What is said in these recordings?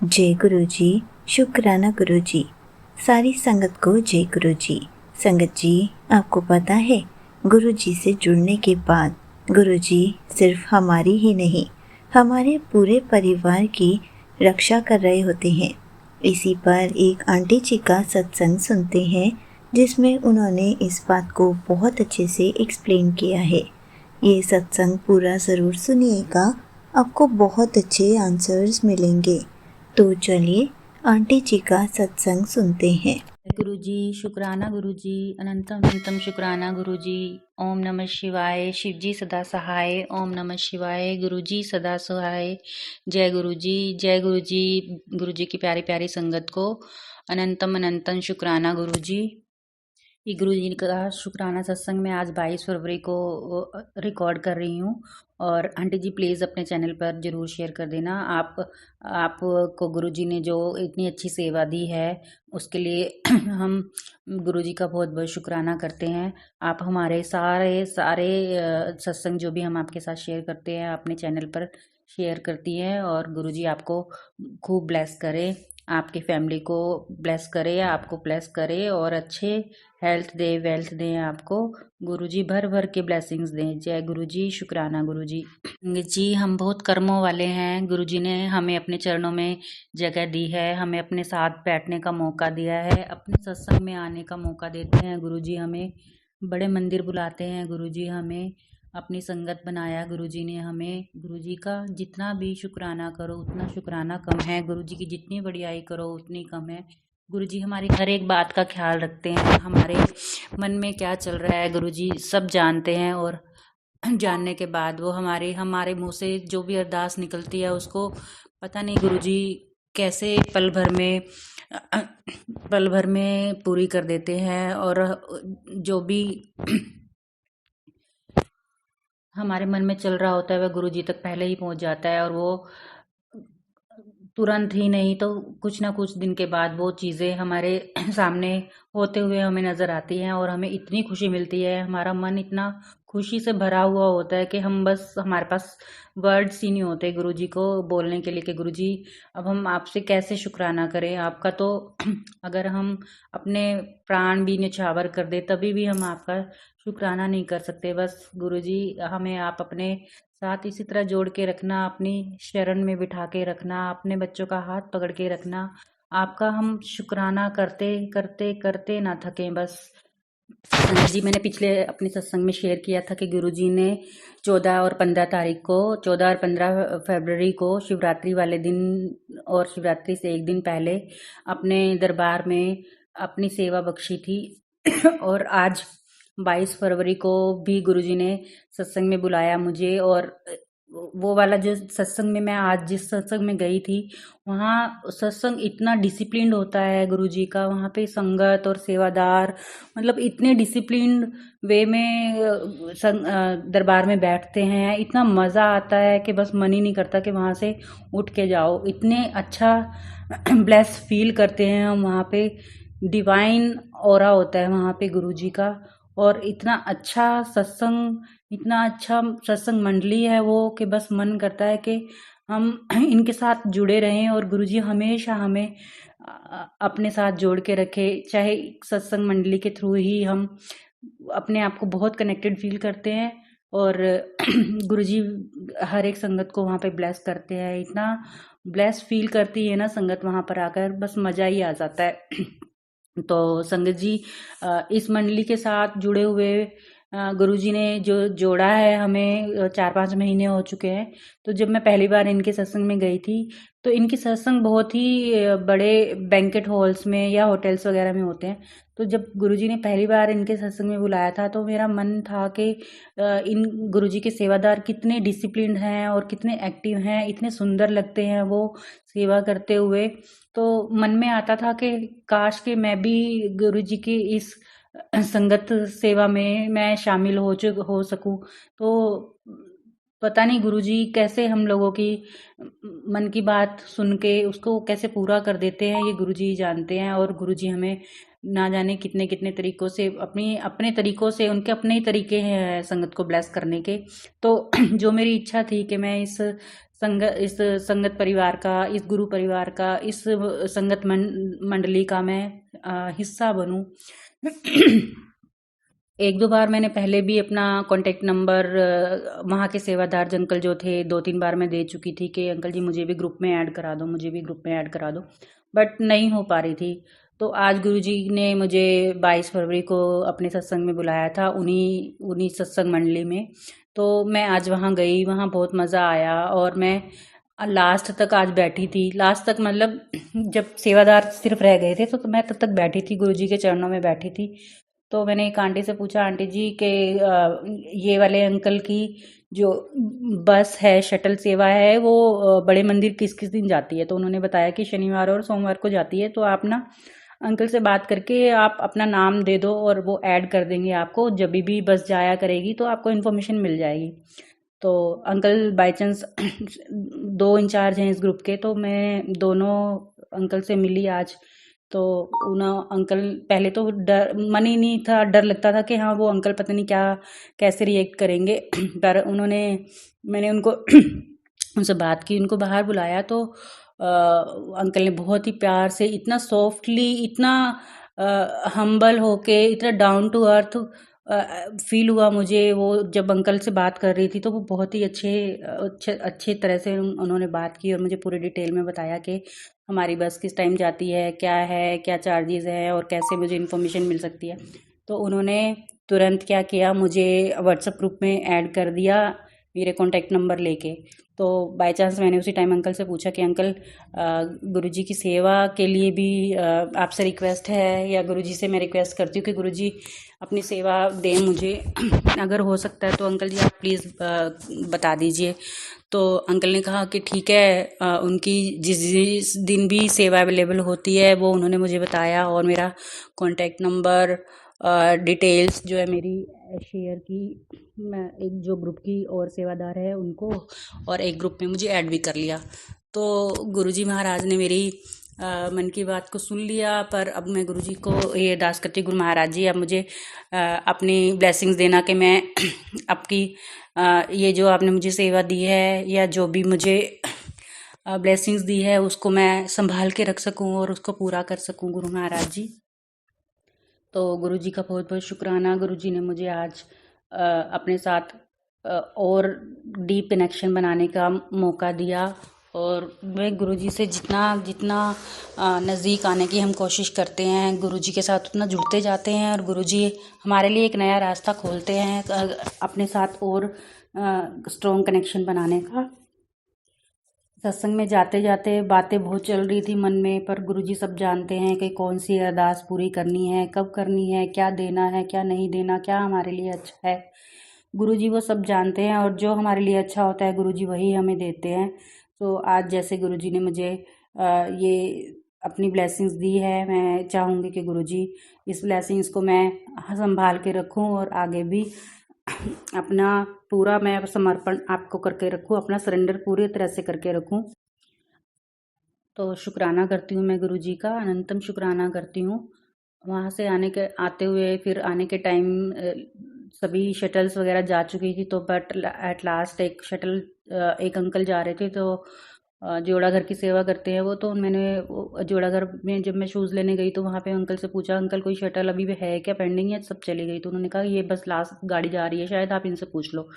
जय गुरु जी। शुक्राना गुरु जी। सारी संगत को जय गुरु जी। संगत जी, आपको पता है, गुरु जी से जुड़ने के बाद गुरु जी सिर्फ हमारी ही नहीं, हमारे पूरे परिवार की रक्षा कर रहे होते हैं। इसी पर एक आंटी जी का सत्संग सुनते हैं, जिसमें उन्होंने इस बात को बहुत अच्छे से एक्सप्लेन किया है। ये सत्संग पूरा ज़रूर सुनिएगा, आपको बहुत अच्छे आंसर्स मिलेंगे। तो चलिए आंटी जी का सत्संग सुनते हैं। गुरु जी, शुक्राना गुरु जी, अनंतम अनंतम शुक्राना गुरु जी। ओम नमः शिवाय। शिव जी सदा सहाय। ओम नमः शिवाय। गुरु जी सदा सहाय। जय गुरु जी, जय गुरु जी। गुरु जी की प्यारी प्यारी संगत को अनंतम अनंतम शुक्राना गुरु जी। ये गुरु जी का शुक्राना सत्संग मैं आज 22 फरवरी को रिकॉर्ड कर रही हूँ। और आंटी जी प्लीज़ अपने चैनल पर ज़रूर शेयर कर देना। आपको गुरु जी ने जो इतनी अच्छी सेवा दी है उसके लिए हम गुरु जी का बहुत बहुत शुक्राना करते हैं। आप हमारे सारे सारे सत्संग जो भी हम आपके साथ शेयर करते हैं अपने चैनल पर शेयर करती हैं। और गुरु जी आपको खूब ब्लेस करे, आपकी फैमिली को ब्लेस करे, आपको ब्लेस करे और अच्छे हेल्थ दे, वेल्थ दें आपको। गुरुजी भर भर के ब्लेसिंग्स दें। जय गुरुजी, शुक्राना गुरुजी। जी, हम बहुत कर्मों वाले हैं। गुरुजी ने हमें अपने चरणों में जगह दी है, हमें अपने साथ बैठने का मौका दिया है, अपने सत्संग में आने का मौका देते हैं। गुरुजी हमें बड़े मंदिर बुलाते हैं। गुरुजी हमें अपनी संगत बनाया। गुरुजी ने हमें, गुरुजी का जितना भी शुक्राना करो उतना शुक्राना कम है। गुरुजी की जितनी बड़ाई करो उतनी कम है। गुरुजी हमारी हर एक बात का ख्याल रखते हैं। हमारे मन में क्या चल रहा है गुरुजी सब जानते हैं। और जानने के बाद वो हमारे मुंह से जो भी अरदास निकलती है उसको पता नहीं गुरुजी कैसे पल भर में पूरी कर देते हैं। और जो भी हमारे मन में चल रहा होता है वह गुरु जी तक पहले ही पहुंच जाता है। और वो तुरंत ही नहीं तो कुछ ना कुछ दिन के बाद वो चीज़ें हमारे सामने होते हुए हमें नज़र आती हैं और हमें इतनी खुशी मिलती है। हमारा मन इतना खुशी से भरा हुआ होता है कि हम बस, हमारे पास वर्ड्स ही नहीं होते गुरु जी को बोलने के लिए कि गुरु जी अब हम आपसे कैसे शुक्राना करें आपका। तो अगर हम अपने प्राण भी न्यौछावर कर दे तभी भी हम आपका शुक्राना नहीं कर सकते। बस गुरु जी हमें आप अपने साथ इसी तरह जोड़ के रखना, अपनी शरण में बिठा के रखना, अपने बच्चों का हाथ पकड़ के रखना। आपका हम शुक्राना करते करते करते ना थकें बस। जी, मैंने पिछले अपने सत्संग में शेयर किया था कि गुरुजी ने 14 और 15 तारीख को, 14 और 15 फरवरी को शिवरात्रि वाले दिन और शिवरात्रि से एक दिन पहले अपने दरबार में अपनी सेवा बख्शी थी। और आज 22 फरवरी को भी गुरुजी ने सत्संग में बुलाया मुझे। और वो वाला जो सत्संग में मैं आज जिस सत्संग में गई थी वहाँ सत्संग इतना डिसिप्लिन्ड होता है गुरुजी का। वहाँ पे संगत और सेवादार मतलब इतने डिसिप्लिन्ड वे में दरबार में बैठते हैं, इतना मज़ा आता है कि बस मन ही नहीं करता कि वहाँ से उठ के जाओ। इतने अच्छा ब्लेस फील करते हैं हम वहाँ पे। डिवाइन ऑरा होता है वहाँ पे गुरुजी का। और इतना अच्छा सत्संग, इतना अच्छा सत्संग मंडली है वो कि बस मन करता है कि हम इनके साथ जुड़े रहें और गुरुजी हमेशा हमें अपने साथ जोड़ के रखे। चाहे सत्संग मंडली के थ्रू ही हम अपने आप को बहुत कनेक्टेड फील करते हैं। और गुरुजी हर एक संगत को वहाँ पे ब्लेस करते हैं। इतना ब्लेस फील करती है ना संगत वहाँ पर आकर, बस मज़ा ही आ जाता है। तो संगत जी इस मंडली के साथ जुड़े हुए गुरुजी ने जो जोड़ा है हमें 4-5 महीने हो चुके हैं। तो जब मैं पहली बार इनके सत्संग में गई थी तो इनके सत्संग बहुत ही बड़े बैंकेट हॉल्स में या होटल्स वगैरह में होते हैं। तो जब गुरुजी ने पहली बार इनके सत्संग में बुलाया था तो मेरा मन था कि इन गुरुजी के सेवादार कितने डिसिप्लिन्ड हैं और कितने एक्टिव हैं, इतने सुंदर लगते हैं वो सेवा करते हुए। तो मन में आता था कि काश कि मैं भी गुरुजी की इस संगत सेवा में मैं शामिल हो सकूं। तो पता नहीं गुरुजी कैसे हम लोगों की मन की बात सुन के उसको कैसे पूरा कर देते हैं, ये गुरुजी ही जानते हैं। और गुरुजी हमें ना जाने कितने कितने तरीकों से अपने तरीकों से, उनके अपने ही तरीके हैं संगत को ब्लेस करने के। तो जो मेरी इच्छा थी कि मैं इस इस संगत परिवार का, इस गुरु परिवार का, इस संगत मंडली का मैं हिस्सा बनूं। एक दो बार मैंने पहले भी अपना कॉन्टेक्ट नंबर वहाँ के सेवादार अंकल जो थे, 2-3 बार मैं दे चुकी थी कि अंकल जी मुझे भी ग्रुप में ऐड करा दो, मुझे भी ग्रुप में ऐड करा दो, बट नहीं हो पा रही थी। तो आज गुरुजी ने मुझे 22 फरवरी को अपने सत्संग में बुलाया था, उन्हीं उन्हीं सत्संग मंडली में। तो मैं आज वहाँ गई, वहाँ बहुत मज़ा आया और मैं लास्ट तक आज बैठी थी। लास्ट तक मतलब जब सेवादार सिर्फ रह गए थे तो मैं तब तक बैठी थी, गुरुजी के चरणों में बैठी थी। तो मैंने एक आंटी से पूछा, आंटी जी के ये वाले अंकल की जो बस है, शटल सेवा है, वो बड़े मंदिर किस किस दिन जाती है? तो उन्होंने बताया कि शनिवार और सोमवार को जाती है। तो आप ना अंकल से बात करके आप अपना नाम दे दो और वो ऐड कर देंगे आपको, जब भी बस जाया करेगी तो आपको इन्फॉर्मेशन मिल जाएगी। तो अंकल बाई चांस 2 इंचार्ज हैं इस ग्रुप के, तो मैं दोनों अंकल से मिली आज। तो अंकल पहले तो डर मन ही नहीं था, डर लगता था कि हाँ वो अंकल पता नहीं क्या कैसे रिएक्ट करेंगे। पर मैंने उनको उनसे बात की, उनको बाहर बुलाया तो अंकल ने बहुत ही प्यार से, इतना सॉफ्टली, इतना हम्बल होके, इतना डाउन टू अर्थ फील हुआ मुझे। वो जब अंकल से बात कर रही थी तो वो बहुत ही अच्छे तरह से उन्होंने बात की और मुझे पूरे डिटेल में बताया कि हमारी बस किस टाइम जाती है, क्या चार्जेस है और कैसे मुझे इन्फॉर्मेशन मिल सकती है। तो उन्होंने तुरंत क्या किया, मुझे व्हाट्सएप ग्रुप में ऐड कर दिया मेरे कॉन्टैक्ट नंबर लेके। तो बाय चांस मैंने उसी टाइम अंकल से पूछा कि अंकल गुरुजी की सेवा के लिए भी आपसे रिक्वेस्ट है, या गुरुजी से मैं रिक्वेस्ट करती हूँ कि गुरुजी अपनी सेवा दें मुझे। अगर हो सकता है तो अंकल जी आप प्लीज़ बता दीजिए। तो अंकल ने कहा कि ठीक है, उनकी जिस दिन भी सेवा अवेलेबल होती है वो उन्होंने मुझे बताया और मेरा कॉन्टैक्ट नंबर, डिटेल्स जो है मेरी शेयर की। मैं एक जो ग्रुप की और सेवादार है उनको, और एक ग्रुप में मुझे ऐड भी कर लिया। तो गुरुजी महाराज ने मेरी मन की बात को सुन लिया। पर अब मैं गुरुजी को ये अरदास करती हूँ, गुरु महाराज जी आप मुझे अपनी ब्लेसिंग्स देना कि मैं आपकी ये जो आपने मुझे सेवा दी है या जो भी मुझे ब्लेसिंग्स दी है उसको मैं संभाल के रख सकूं और उसको पूरा कर सकूं, गुरु महाराज जी। तो गुरुजी का बहुत बहुत शुक्राना। गुरुजी ने मुझे आज अपने साथ और डीप कनेक्शन बनाने का मौका दिया और मैं गुरुजी से जितना जितना नज़दीक आने की हम कोशिश करते हैं, गुरुजी के साथ उतना जुड़ते जाते हैं और गुरुजी हमारे लिए एक नया रास्ता खोलते हैं अपने साथ और स्ट्रॉन्ग कनेक्शन बनाने का। सत्संग में जाते जाते बातें बहुत चल रही थी मन में, पर गुरुजी सब जानते हैं कि कौन सी अरदास पूरी करनी है, कब करनी है, क्या देना है, क्या नहीं देना, क्या हमारे लिए अच्छा है। गुरुजी वो सब जानते हैं और जो हमारे लिए अच्छा होता है गुरुजी वही हमें देते हैं। तो आज जैसे गुरुजी ने मुझे ये अपनी ब्लेसिंग्स दी है, मैं चाहूँगी कि गुरुजी इस ब्लेसिंग्स को मैं संभाल के रखूँ और आगे भी अपना पूरा मैं समर्पण आपको करके रखूँ, अपना सरेंडर पूरी तरह से करके रखूँ। तो शुक्राना करती हूँ मैं गुरुजी का, अनंतम शुक्राना करती हूँ। वहाँ से आते हुए फिर आने के टाइम सभी शटल्स वगैरह जा चुकी थी, तो बट एट लास्ट एक शटल एक अंकल जा रहे थे। तो जोड़ा घर की सेवा करते हैं वो, तो मैंने जोड़ा घर में जब मैं शूज़ लेने गई तो वहाँ पे अंकल से पूछा, अंकल कोई शटल अभी भी है क्या पेंडिंग, या सब चली गई? तो उन्होंने कहा ये बस लास्ट गाड़ी जा रही है शायद, आप इनसे पूछ लो।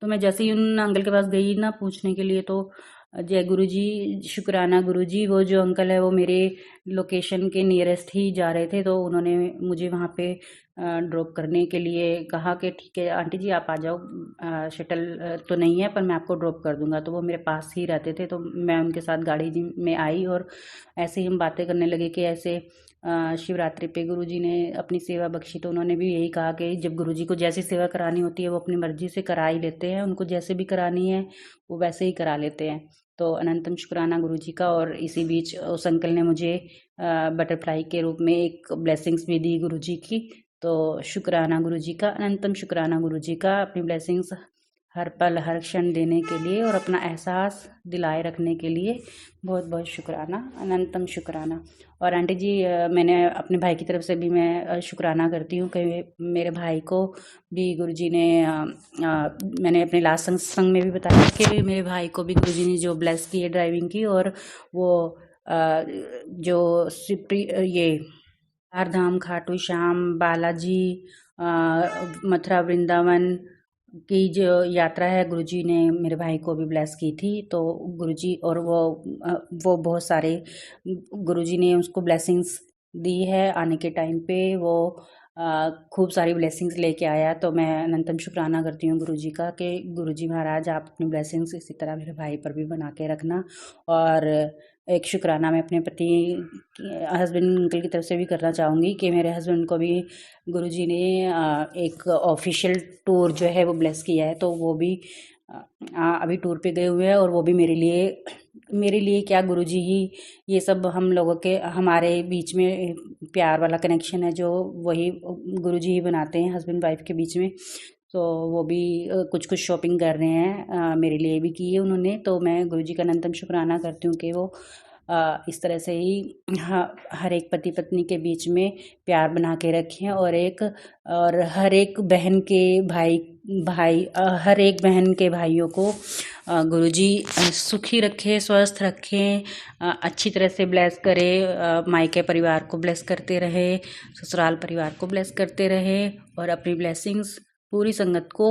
तो मैं जैसे ही उन अंकल के पास गई ना पूछने के लिए, तो जय गुरु जी, शुक्राना गुरु जी, वो जो अंकल है वो मेरे लोकेशन के नियरेस्ट ही जा रहे थे। तो उन्होंने मुझे वहाँ पे ड्रॉप करने के लिए कहा कि ठीक है आंटी जी आप आ जाओ, शटल तो नहीं है पर मैं आपको ड्रॉप कर दूंगा। तो वो मेरे पास ही रहते थे, तो मैं उनके साथ गाड़ी में आई और ऐसे ही हम बातें करने लगे कि ऐसे शिवरात्रि पे गुरुजी ने अपनी सेवा बख्शी। तो उन्होंने भी यही कहा कि जब गुरुजी को जैसी सेवा करानी होती है वो अपनी मर्जी से करा ही लेते हैं, उनको जैसे भी करानी है वो वैसे ही करा लेते हैं। तो अनंतम शुक्राना गुरुजी का। और इसी बीच उस अंकल ने मुझे बटरफ्लाई के रूप में एक ब्लेसिंग्स भी दी गुरुजी की। तो शुक्राना गुरुजी का, अनंतम शुक्राना गुरुजी का। अपनी ब्लेसिंग्स हर पल हर क्षण देने के लिए और अपना एहसास दिलाए रखने के लिए बहुत बहुत शुक्राना, अनंतम शुक्राना। और आंटी जी, मैंने अपने भाई की तरफ से भी मैं शुक्राना करती हूँ कि मेरे भाई को भी गुरुजी ने मैंने अपने लास्ट सत्संग में भी बताया कि मेरे भाई को भी गुरुजी ने जो ब्लेस की है ड्राइविंग की, और वो जो ये चार धाम, खाटू श्याम, बालाजी, मथुरा, वृंदावन की जो यात्रा है, गुरुजी ने मेरे भाई को भी ब्लेस की थी। तो गुरुजी और वो बहुत सारे गुरुजी ने उसको ब्लेसिंग्स दी है। आने के टाइम पे वो खूब सारी ब्लेसिंग्स लेके आया। तो मैं अनंतम शुक्राना करती हूँ गुरुजी का कि गुरुजी महाराज, आप अपनी ब्लेसिंग्स इसी तरह मेरे भाई पर भी बना के रखना। और एक शुक्राना मैं अपने पति हस्बैंड अंकल की तरफ से भी करना चाहूँगी कि मेरे हस्बैंड को भी गुरुजी ने एक ऑफिशियल टूर जो है वो ब्लेस किया है। तो वो भी अभी टूर पे गए हुए हैं, और वो भी मेरे लिए क्या, गुरुजी ही ये सब हम लोगों के हमारे बीच में प्यार वाला कनेक्शन है जो वही गुरुजी ही बनाते हैं हस्बैंड वाइफ के बीच में। तो वो भी कुछ कुछ शॉपिंग कर रहे हैं, मेरे लिए भी की है उन्होंने। तो मैं गुरुजी का अनंतम शुक्राना करती हूँ कि वो इस तरह से ही हर एक पति पत्नी के बीच में प्यार बना के रखें, और हर एक बहन के हर एक बहन के भाइयों को गुरुजी सुखी रखे, स्वस्थ रखें, अच्छी तरह से ब्लेस करे, मायके परिवार को ब्लेस करते रहे, ससुराल परिवार को ब्लेस करते रहे, और अपनी ब्लेसिंग्स पूरी संगत को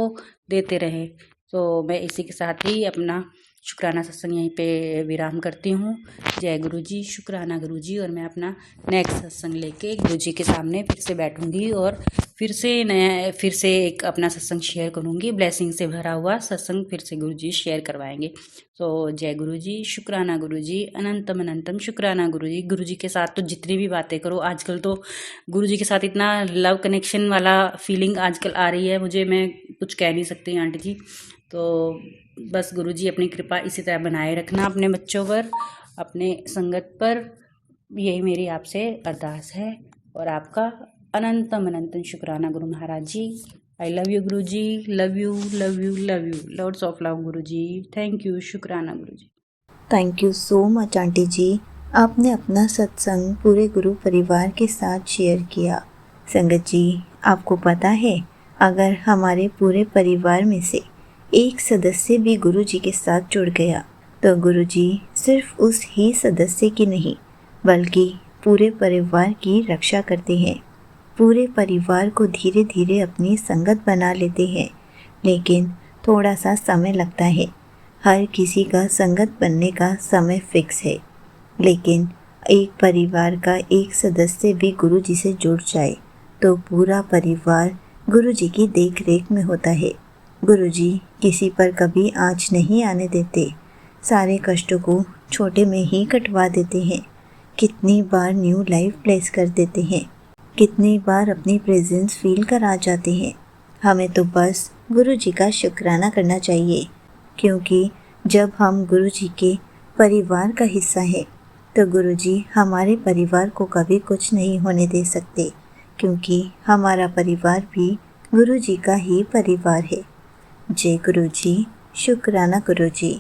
देते रहे। तो मैं इसी के साथ ही अपना शुक्राना सत्संग यहीं पे विराम करती हूँ। जय गुरुजी, शुक्राना गुरुजी। और मैं अपना नेक्स्ट सत्संग लेके गुरुजी के सामने फिर से बैठूंगी और फिर से एक अपना सत्संग शेयर करूँगी। ब्लेसिंग से भरा हुआ सत्संग फिर से गुरुजी शेयर करवाएंगे। तो जय गुरुजी, शुक्राना गुरुजी, अनंतम अनंतम शुक्राना गुरुजी। गुरुजी के साथ तो जितनी भी बातें करो, आजकल तो गुरुजी के साथ इतना लव कनेक्शन वाला फीलिंग आजकल आ रही है मुझे, मैं कुछ कह नहीं सकती आंटी जी। तो बस गुरुजी अपनी कृपा इसी तरह बनाए रखना अपने बच्चों पर, अपने संगत पर, यही मेरी आपसे अरदास है। और आपका अनंतम अनंतम शुक्राना गुरु महाराज जी। आई love you guru ji, love you love you love you, lords of love guru ji. Thank you, शुक्राना guru ji. Thank you so much aunty ji, आपने अपना सत्संग पूरे गुरु परिवार के साथ शेयर किया। संगत जी, आपको पता है, अगर हमारे पूरे परिवार में से एक सदस्य भी गुरु जी के साथ जुड़ गया तो गुरु जी सिर्फ उस ही सदस्य की नहीं बल्कि पूरे परिवार की रक्षा करते हैं, पूरे परिवार को धीरे धीरे अपनी संगत बना लेते हैं। लेकिन थोड़ा सा समय लगता है, हर किसी का संगत बनने का समय फिक्स है। लेकिन एक परिवार का एक सदस्य भी गुरु जी से जुड़ जाए तो पूरा परिवार गुरु जी की देख रेख में होता है। गुरु जी किसी पर कभी आँच नहीं आने देते, सारे कष्टों को छोटे में ही कटवा देते हैं। कितनी बार न्यू लाइफ ब्लेस कर देते हैं, कितनी बार अपनी प्रेजेंस फील करा जाते हैं। हमें तो बस गुरु जी का शुक्राना करना चाहिए, क्योंकि जब हम गुरु जी के परिवार का हिस्सा है तो गुरु जी हमारे परिवार को कभी कुछ नहीं होने दे सकते, क्योंकि हमारा परिवार भी गुरु जी का ही परिवार है। जय गुरु जी, शुक्राना गुरु जी।